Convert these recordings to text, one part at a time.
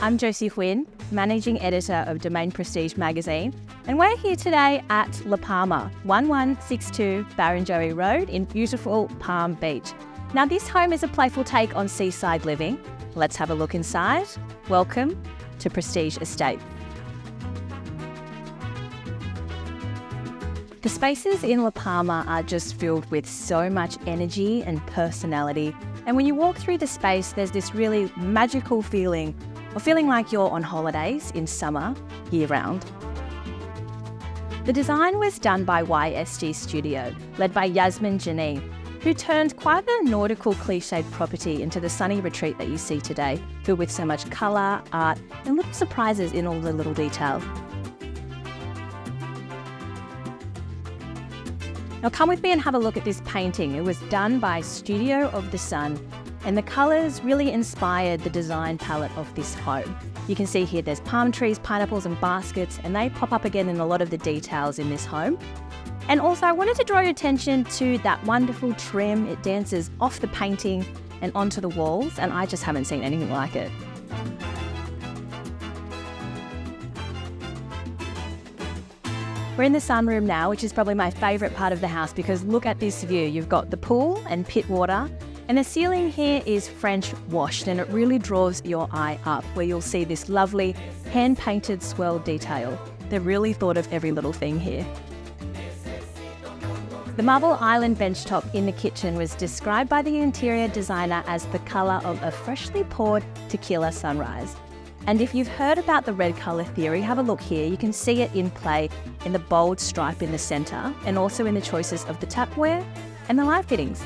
I'm Josie Huynh, Managing Editor of Domain Prestige magazine, and we're here today at La Palma, 1162 Barrenjoey Road in beautiful Palm Beach. Now, this home is a playful take on seaside living. Let's have a look inside. Welcome to Prestige Estate. The spaces in La Palma are just filled with so much energy and personality. And when you walk through the space, there's this really magical feeling of feeling like you're on holidays in summer, year-round. The design was done by YSG Studio, led by Yasmin Janine, who turned quite a nautical cliched property into the sunny retreat that you see today, filled with so much colour, art, and little surprises in all the little details. Now come with me and have a look at this painting. It was done by Studio of the Sun, and the colours really inspired the design palette of this home. You can see here there's palm trees, pineapples and baskets, and they pop up again in a lot of the details in this home. And also I wanted to draw your attention to that wonderful trim. It dances off the painting and onto the walls, and I just haven't seen anything like it. We're in the sunroom now, which is probably my favourite part of the house because look at this view. You've got the pool and pit water, and the ceiling here is French washed, and it really draws your eye up where you'll see this lovely hand-painted swirl detail. They've really thought of every little thing here. The marble island benchtop in the kitchen was described by the interior designer as the colour of a freshly poured tequila sunrise. And if you've heard about the red colour theory, have a look here. You can see it in play in the bold stripe in the centre and also in the choices of the tapware and the light fittings.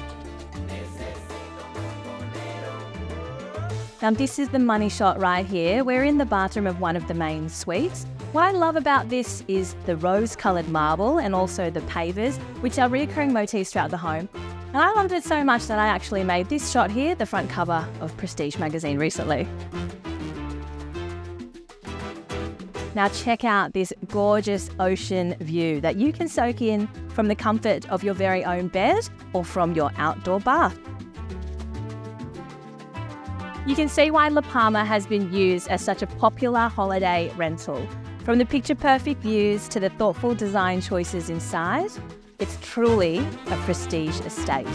Now this is the money shot right here. We're in the bathroom of one of the main suites. What I love about this is the rose-coloured marble and also the pavers, which are recurring motifs throughout the home. And I loved it so much that I actually made this shot here the front cover of Prestige magazine recently. Now check out this gorgeous ocean view that you can soak in from the comfort of your very own bed or from your outdoor bath. You can see why La Palma has been used as such a popular holiday rental. From the picture-perfect views to the thoughtful design choices inside, it's truly a prestige estate.